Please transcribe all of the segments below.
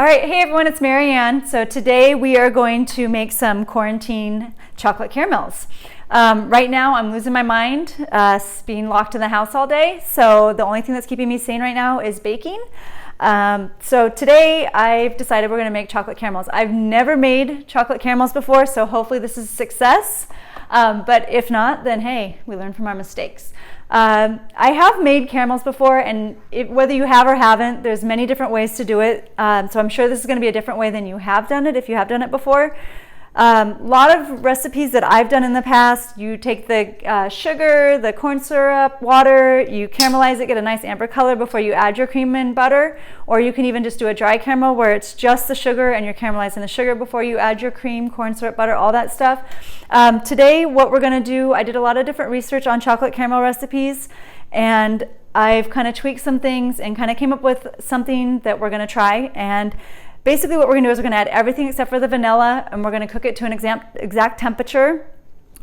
All right, hey everyone, it's Marianne. So today we are going to make some quarantine chocolate caramels. Right now I'm losing my mind being locked in the house all day. So the only thing that's keeping me sane right now is baking. So today I've decided we're going to make chocolate caramels. I've never made chocolate caramels before, so hopefully this is a success. But if not, then hey, we learn from our mistakes. I have made caramels before, and whether you have or haven't, there's many different ways to do it. So I'm sure this is going to be a different way than you have done it if you have done it before. A lot of recipes that I've done in the past, you take the sugar, the corn syrup, water, you caramelize it, get a nice amber color before you add your cream and butter, or you can even just do a dry caramel where it's just the sugar and you're caramelizing the sugar before you add your cream, corn syrup, butter, all that stuff. Today what we're going to do, I did a lot of different research on chocolate caramel recipes, and I've kind of tweaked some things and kind of came up with something that we're going to try. And basically what we're going to do is we're going to add everything except for the vanilla, and we're going to cook it to an exact temperature,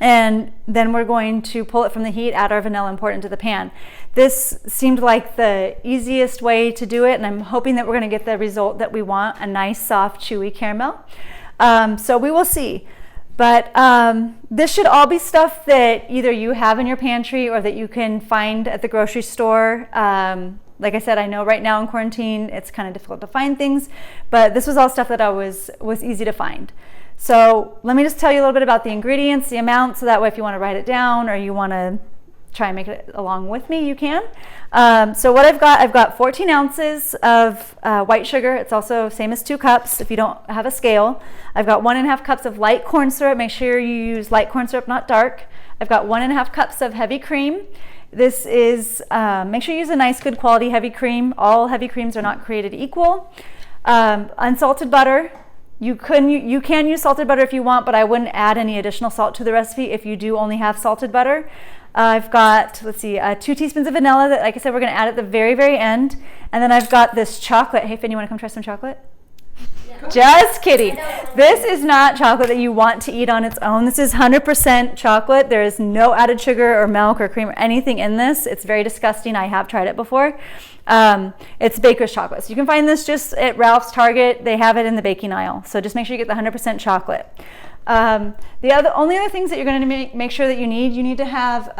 and then we're going to pull it from the heat, add our vanilla, and pour it into the pan. This seemed like the easiest way to do it, and I'm hoping that we're going to get the result that we want, a nice soft chewy caramel. So we will see. But this should all be stuff that either you have in your pantry or that you can find at the grocery store. Like I said, I know right now in quarantine it's kind of difficult to find things, but this was all stuff that was easy to find. So let me just tell you a little bit about the ingredients, the amount, so that way if you want to write it down or you want to try and make it along with me, you can. So what I've got 14 ounces of white sugar. It's also same as 2 cups if you don't have a scale. I've got 1.5 cups of light corn syrup. Make sure you use light corn syrup, not dark. I've got 1.5 cups of heavy cream. This is, make sure you use a nice good quality heavy cream. All heavy creams are not created equal. Unsalted butter. You can use salted butter if you want, but I wouldn't add any additional salt to the recipe if you do only have salted butter. I've got, let's see, 2 teaspoons of vanilla that, like I said, we're going to add at the very, very end. And then I've got this chocolate. Hey, Finn, you want to come try some chocolate? No. Just kidding. This is not chocolate that you want to eat on its own. This is 100% chocolate. There is no added sugar or milk or cream or anything in this. It's very disgusting. I have tried it before. It's baker's chocolate. So you can find this just at Ralph's, Target. They have it in the baking aisle. So just make sure you get the 100% chocolate. The only other things that you're going to make sure that you need to have,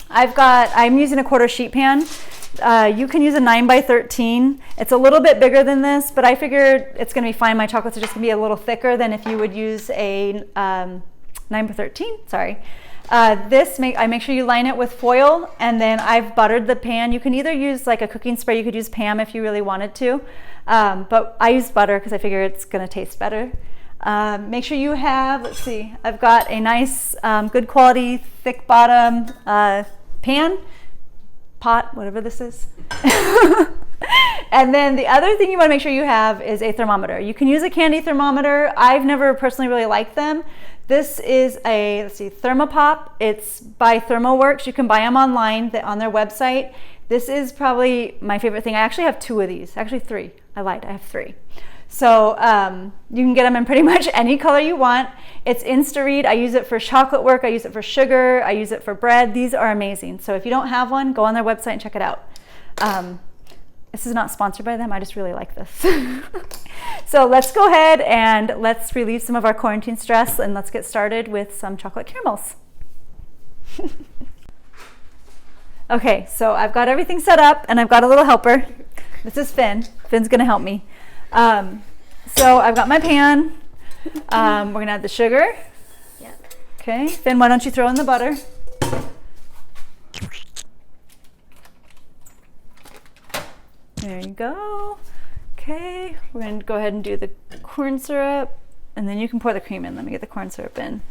I'm using a quarter sheet pan. You can use a 9x13. It's a little bit bigger than this, but I figured it's going to be fine. My chocolates are just going to be a little thicker than if you would use a 9x13. Sorry. I make sure you line it with foil, and then I've buttered the pan. You can either use like a cooking spray. You could use Pam if you really wanted to, but I use butter because I figure it's going to taste better. Make sure you have, let's see, I've got a nice, good quality, thick bottom pot, whatever this is. And then the other thing you want to make sure you have is a thermometer. You can use a candy thermometer. I've never personally really liked them. This is a, let's see, Thermopop. It's by ThermoWorks. You can buy them online on their website. This is probably my favorite thing. I actually have 2 of these, actually 3. I lied, I have 3. So you can get them in pretty much any color you want. It's Insta-Read. I use it for chocolate work. I use it for sugar. I use it for bread. These are amazing. So if you don't have one, go on their website and check it out. This is not sponsored by them. I just really like this. So let's go ahead and let's relieve some of our quarantine stress, and let's get started with some chocolate caramels. Okay, so I've got everything set up, and I've got a little helper. This is Finn. Finn's going to help me. So I've got my pan. We're going to add the sugar. Yeah. Okay, Finn, why don't you throw in the butter? There you go. Okay, we're going to go ahead and do the corn syrup, and then you can pour the cream in. Let me get the corn syrup in.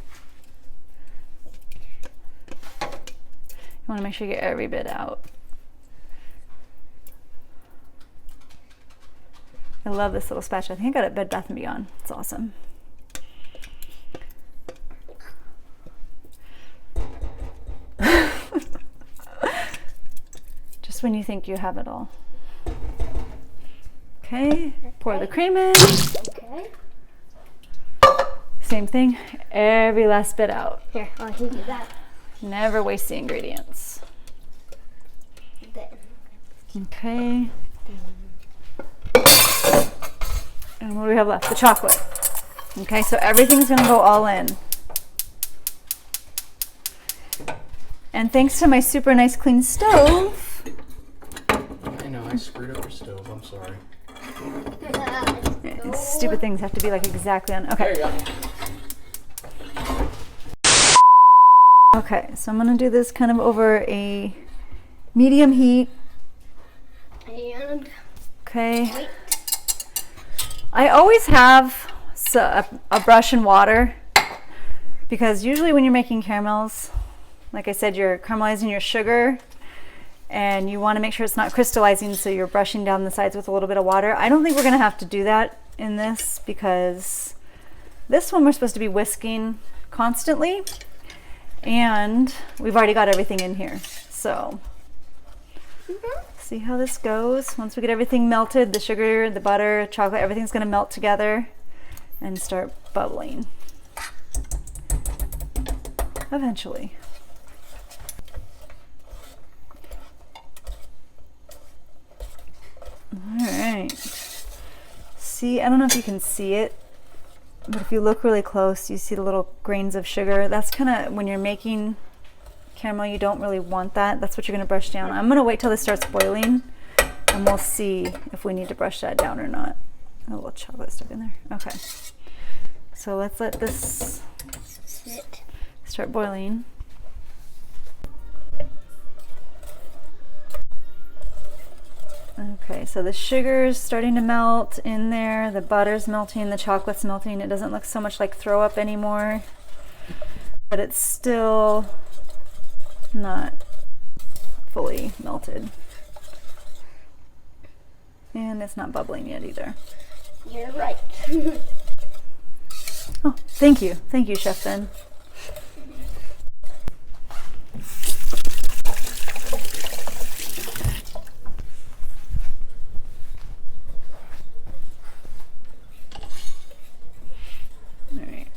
You want to make sure you get every bit out. I love this little spatula. I think I got it at Bed Bath & Beyond. It's awesome. Just when you think you have it all. Okay, pour the cream in. Okay. Same thing, every last bit out. Here, I can do that. Never waste the ingredients. Okay. And what do we have left? The chocolate. Okay, so everything's gonna go all in. And thanks to my super nice clean stove. I know, I screwed up your stove, I'm sorry. These stupid things have to be like exactly on. Okay. There you go. Okay, so I'm gonna do this kind of over a medium heat. And Okay. wait. I always have a brush and water because usually when you're making caramels, like I said, you're caramelizing your sugar and you want to make sure it's not crystallizing, so you're brushing down the sides with a little bit of water. I don't think we're going to have to do that in this because this one we're supposed to be whisking constantly and we've already got everything in here. So see how this goes. Once we get everything melted, the sugar, the butter, chocolate, everything's going to melt together and start bubbling eventually. All right. See, I don't know if you can see it, but if you look really close, you see the little grains of sugar. That's kind of when you're making caramel, you don't really want that. That's what you're going to brush down. I'm going to wait till this starts boiling and we'll see if we need to brush that down or not. A little chocolate stuck in there. Okay. So let's let this Sit. start boiling. Okay, so the sugar's starting to melt in there, the butter's melting, the chocolate's melting. It doesn't look so much like throw up anymore, but it's still not fully melted. And it's not bubbling yet either. You're right. Oh, thank you. Thank you, Chef Ben. All right.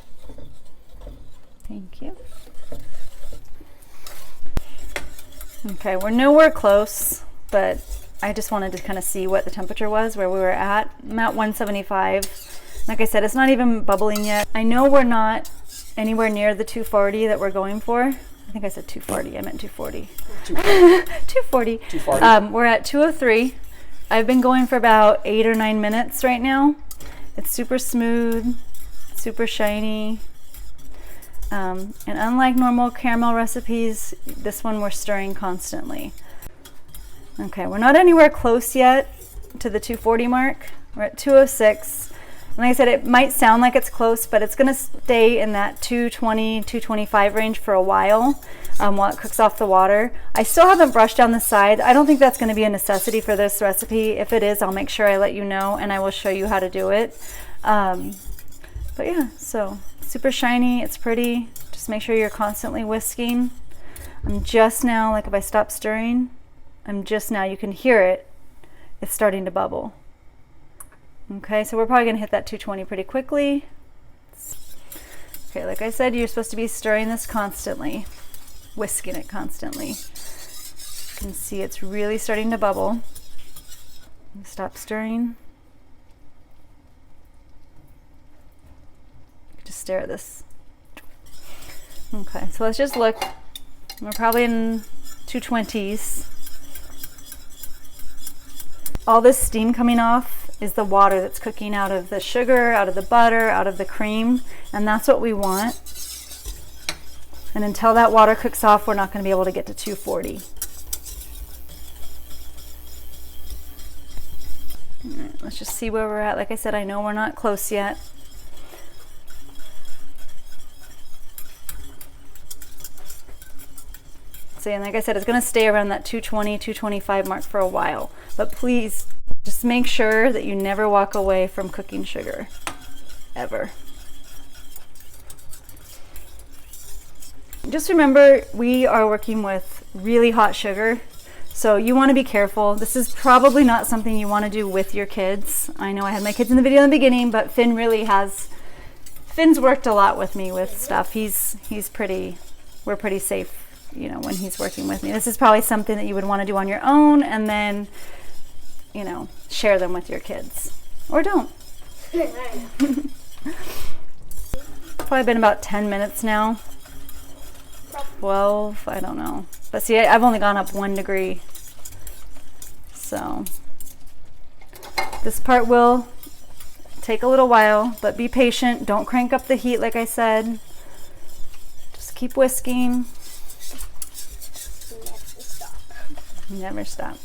Thank you. Okay, we're nowhere close, but I just wanted to kind of see what the temperature was, where we were at. I'm at 175. Like I said, it's not even bubbling yet. I know we're not anywhere near the 240 that we're going for. I think I said 240. I meant 240. 240. 240. We're at 203. I've been going for about 8 or 9 minutes right now. It's super smooth, super shiny. And unlike normal caramel recipes, this one we're stirring constantly. Okay, we're not anywhere close yet to the 240 mark. We're at 206. And like I said, it might sound like it's close, but it's gonna stay in that 220, 225 range for a while it cooks off the water. I still haven't brushed down the side. I don't think that's gonna be a necessity for this recipe. If it is, I'll make sure I let you know and I will show you how to do it. But yeah, so super shiny, it's pretty. Just make sure you're constantly whisking. I'm just now, like if I stop stirring, you can hear it, it's starting to bubble. Okay, so we're probably gonna hit that 220 pretty quickly. Okay, like I said, you're supposed to be stirring this constantly, whisking it constantly. You can see it's really starting to bubble. Stop stirring. Just stare at this. Okay, so let's just look. We're probably in 220s. All this steam coming off is the water that's cooking out of the sugar, out of the butter, out of the cream, and that's what we want. And until that water cooks off, we're not going to be able to get to 240. All right, let's just see where we're at. Like I said, I know we're not close yet. See, and like I said, it's going to stay around that 220, 225 mark for a while. But please, just make sure that you never walk away from cooking sugar, ever. Just remember, we are working with really hot sugar, so you want to be careful. This is probably not something you want to do with your kids. I know I had my kids in the video in the beginning, but Finn really has. Finn's worked a lot with me with stuff. We're pretty safe, you know, when he's working with me. This is probably something that you would want to do on your own and then, you know, share them with your kids. Or don't. Probably been about 10 minutes now. 12, I don't know. But see, I've only gone up 1 degree. So this part will take a little while, but be patient. Don't crank up the heat like I said. Just keep whisking. Never stop. Never stop.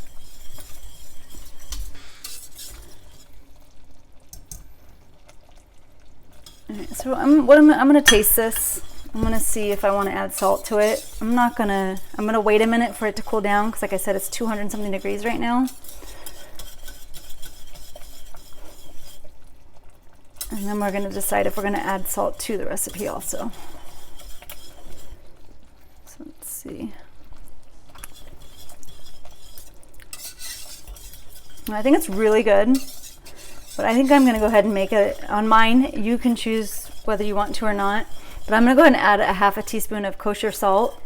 All right, so I'm gonna taste this. I'm gonna see if I want to add salt to it. I'm gonna wait a minute for it to cool down because like I said, it's 200 and something degrees right now. And then we're gonna decide if we're gonna add salt to the recipe also. So let's see. I think it's really good, but I think I'm gonna go ahead and make it on mine. You can choose whether you want to or not, but I'm gonna go ahead and add a half a teaspoon of kosher salt.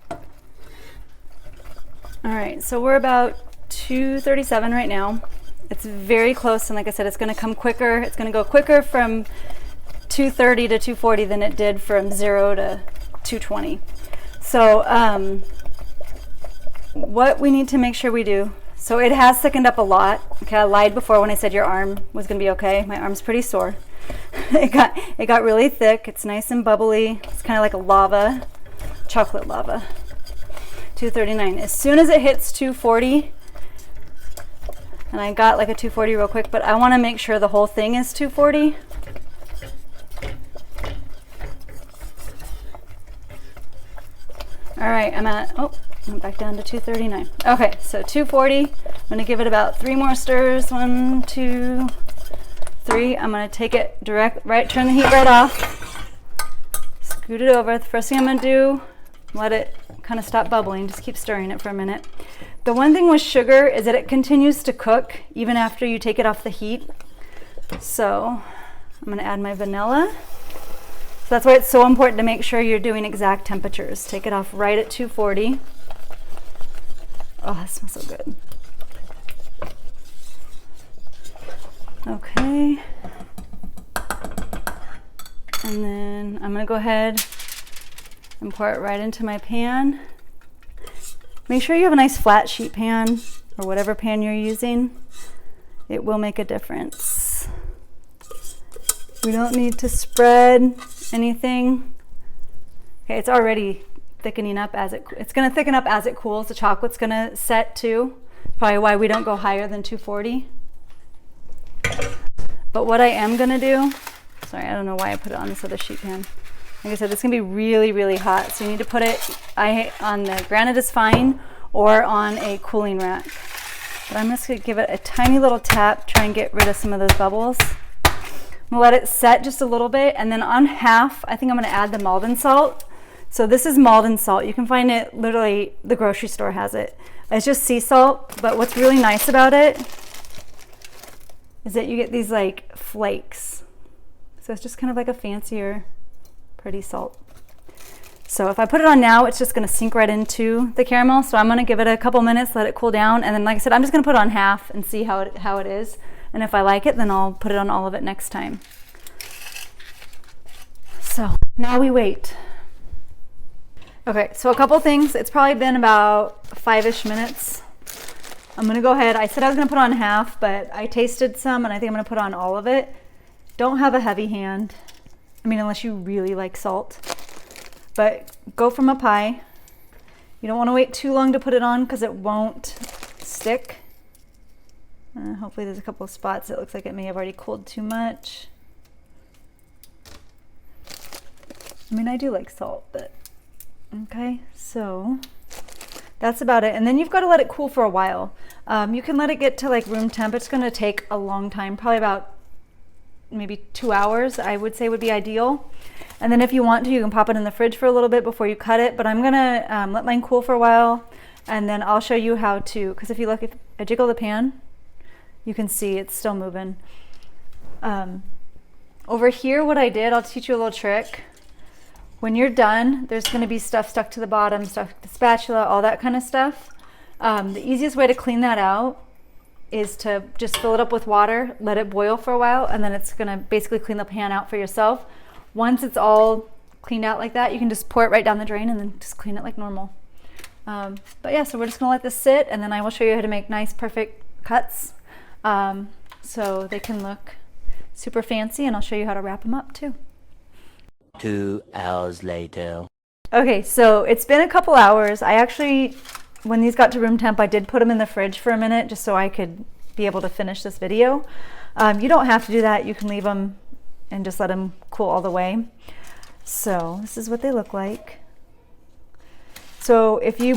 All right, so we're about 237 right now. It's very close, and like I said, it's gonna come quicker. It's gonna go quicker from 230 to 240 than it did from 0 to 220. So what we need to make sure we do, so it has thickened up a lot. Okay, I lied before when I said your arm was gonna be okay. My arm's pretty sore. It got really thick. It's nice and bubbly. It's kind of like a lava, chocolate lava. 239. As soon as it hits 240, and I got like a 240 real quick, but I want to make sure the whole thing is 240. All right, I'm back down to 239. Okay, so 240. I'm gonna give it about 3 more stirs. 1, 2, 3. I'm gonna take it turn the heat right off. Scoot it over. The first thing I'm gonna do, let it kind of stop bubbling. Just keep stirring it for a minute. The one thing with sugar is that it continues to cook even after you take it off the heat. So I'm gonna add my vanilla. So that's why it's so important to make sure you're doing exact temperatures. Take it off right at 240. Oh, that smells so good. Okay. And then I'm gonna go ahead and pour it right into my pan. Make sure you have a nice flat sheet pan or whatever pan you're using. It will make a difference. We don't need to spread anything. Okay, it's already thickening up it's gonna thicken up as it cools. The chocolate's gonna set too. Probably why we don't go higher than 240. But what I am gonna do, sorry, I don't know why I put it on this other sheet pan. Like I said, it's gonna be really, really hot. So you need to put it on the granite is fine, or on a cooling rack. But I'm just gonna give it a tiny little tap, try and get rid of some of those bubbles. I'm gonna let it set just a little bit, and then on half, I think I'm gonna add the Maldon salt. So this is Maldon salt. You can find it, literally, the grocery store has it. It's just sea salt, but what's really nice about it is that you get these like flakes. So it's just kind of like a fancier, pretty salt. So if I put it on now, it's just gonna sink right into the caramel. So I'm gonna give it a couple minutes, let it cool down. And then like I said, I'm just gonna put it on half and see how it is. And if I like it, then I'll put it on all of it next time. So now we wait. Okay, so a couple things. It's probably been about 5-ish minutes. I'm gonna go ahead. I said I was gonna put on half, but I tasted some and I think I'm gonna put on all of it. Don't have a heavy hand. I mean, unless you really like salt. But go from up high. You don't wanna wait too long to put it on because it won't stick. Hopefully there's a couple of spots. It looks like it may have already cooled too much. I mean, I do like salt, but okay, so that's about it. And then you've got to let it cool for a while. You can let it get to like room temp. It's going to take a long time, probably about maybe 2 hours, I would say would be ideal. And then if you want to, you can pop it in the fridge for a little bit before you cut it. But I'm going to let mine cool for a while, and then I'll show you how to, because if you look, if I jiggle the pan, you can see it's still moving. Over here, what I did, I'll teach you a little trick. When you're done, there's going to be stuff stuck to the bottom, stuck to the spatula, all that kind of stuff. The easiest way to clean that out is to just fill it up with water, let it boil for a while, and then it's gonna basically clean the pan out for yourself. Once it's all cleaned out like that, you can just pour it right down the drain and then just clean it like normal. But yeah, so we're just gonna let this sit, and then I will show you how to make nice, perfect cuts, so they can look super fancy, and I'll show you how to wrap them up too. 2 hours later. Okay, so it's been a couple hours. I actually, when these got to room temp, I did put them in the fridge for a minute just so I could be able to finish this video. You don't have to do that. You can leave them and just let them cool all the way. So this is what they look like. So if you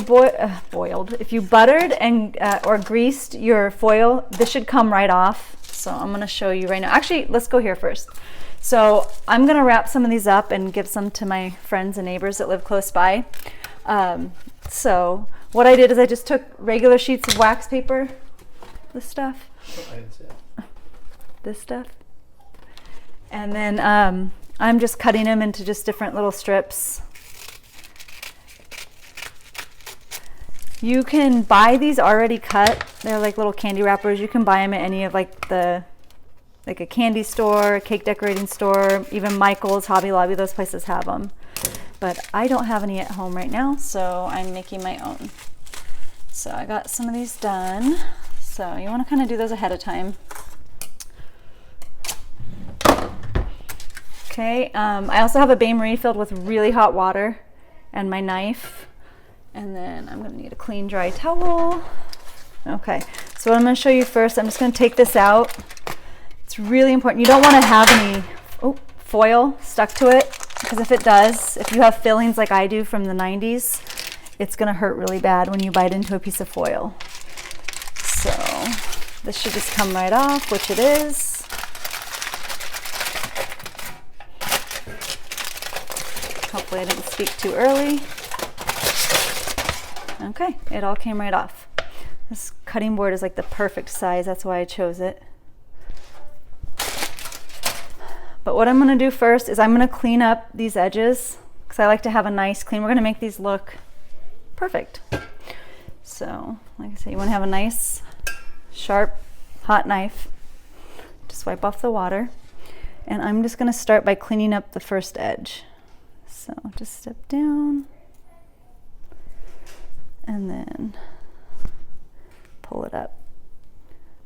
if you buttered and or greased your foil, this should come right off. So I'm gonna show you right now. Actually, let's go here first. So I'm gonna wrap some of these up and give some to my friends and neighbors that live close by. So what I did is I just took regular sheets of wax paper, this stuff, and then I'm just cutting them into just different little strips. You can buy these already cut. They're like little candy wrappers. You can buy them at any of like a candy store, a cake decorating store, even Michael's, Hobby Lobby, those places have them. But I don't have any at home right now, so I'm making my own. So I got some of these done. So you want to kind of do those ahead of time. Okay, I also have a bain-marie filled with really hot water and my knife. And then I'm gonna need a clean, dry towel. Okay, so what I'm gonna show you first, I'm just gonna take this out. It's really important. You don't wanna have any foil stuck to it, because if it does, if you have fillings like I do from the 90s, it's gonna hurt really bad when you bite into a piece of foil. So this should just come right off, which it is. Hopefully I didn't speak too early. Okay, it all came right off. This cutting board is like the perfect size, that's why I chose it. But what I'm gonna do first is I'm gonna clean up these edges, because I like to have a nice clean. We're gonna make these look perfect. So, like I said, you wanna have a nice, sharp, hot knife. Just wipe off the water. And I'm just gonna start by cleaning up the first edge. So just step down. And then pull it up.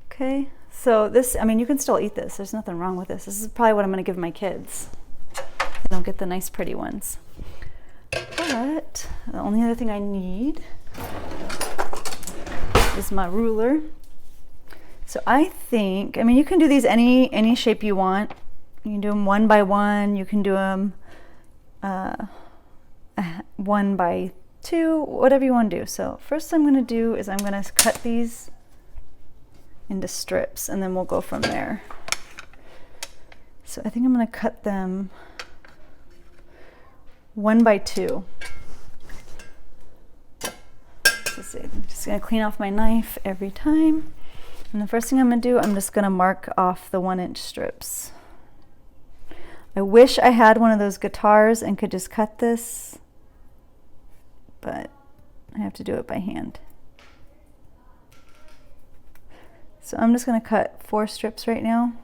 Okay, so this, I mean, you can still eat this. There's nothing wrong with this. This is probably what I'm gonna give my kids. They don't get the nice pretty ones. But the only other thing I need is my ruler. So I think, I mean, you can do these any shape you want. You can do them 1 by 1. You can do them 1 by 2, whatever you want to do. So first I'm going to do is I'm going to cut these into strips, and then we'll go from there. So I think I'm going to cut them 1 by 2. Let's see, I'm just going to clean off my knife every time. And the first thing I'm going to do, I'm just going to mark off the 1-inch strips. I wish I had one of those guitars and could just cut this, but I have to do it by hand. So I'm just going to cut 4 strips right now.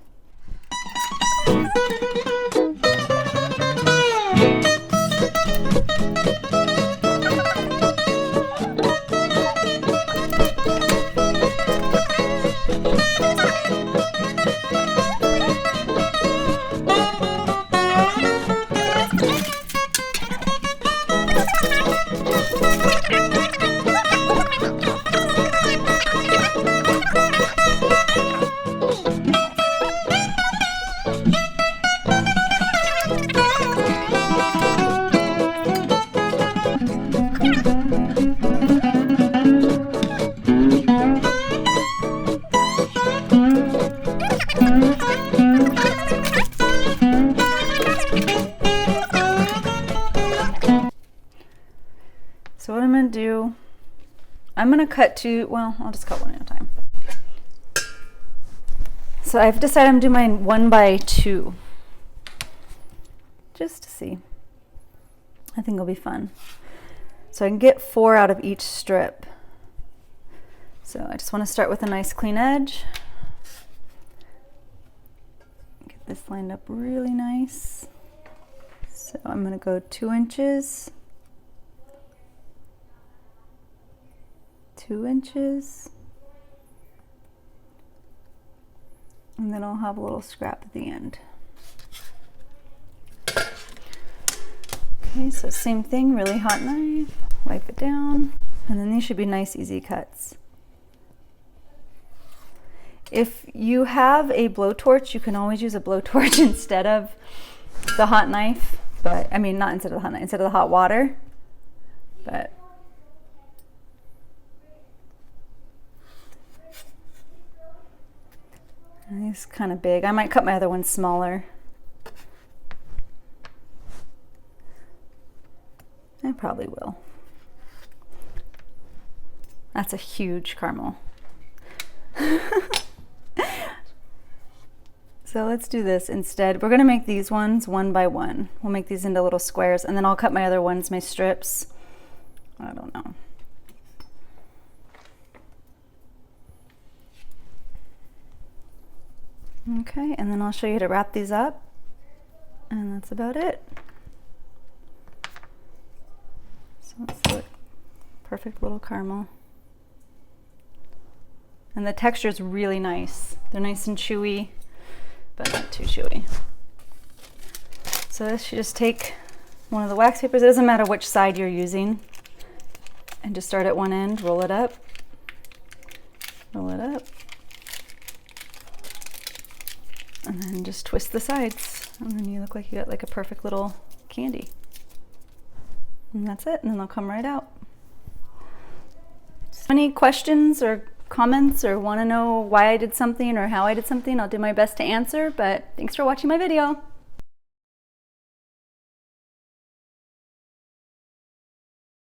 So what I'm going to do, I'm going to cut 2, well, I'll just cut 1 at a time. So I've decided I'm going to do mine 1 by 2, just to see. I think it'll be fun. So I can get 4 out of each strip. So I just want to start with a nice clean edge. Get this lined up really nice. So I'm going to go 2 inches, 2 inches, and then I'll have a little scrap at the end. Okay, so same thing, really hot knife, wipe it down, and then these should be nice, easy cuts. If you have a blowtorch, you can always use a blowtorch instead of the hot knife, but I mean, not instead of the hot knife, instead of the hot water, but it's kind of big. I might cut my other one smaller. I probably will. That's a huge caramel. So let's do this instead. We're gonna make these ones 1 by 1. We'll make these into little squares, and then I'll cut my other ones, my strips. I don't know. Okay, and then I'll show you how to wrap these up, and that's about it. So let's look. Perfect little caramel. And the texture is really nice. They're nice and chewy, but not too chewy. So this, you just take one of the wax papers, it doesn't matter which side you're using, and just start at one end, roll it up, and then just twist the sides, and then you look like you got like a perfect little candy. And that's it, and then they'll come right out. Any questions or comments or want to know why I did something or how I did something, I'll do my best to answer, but thanks for watching my video.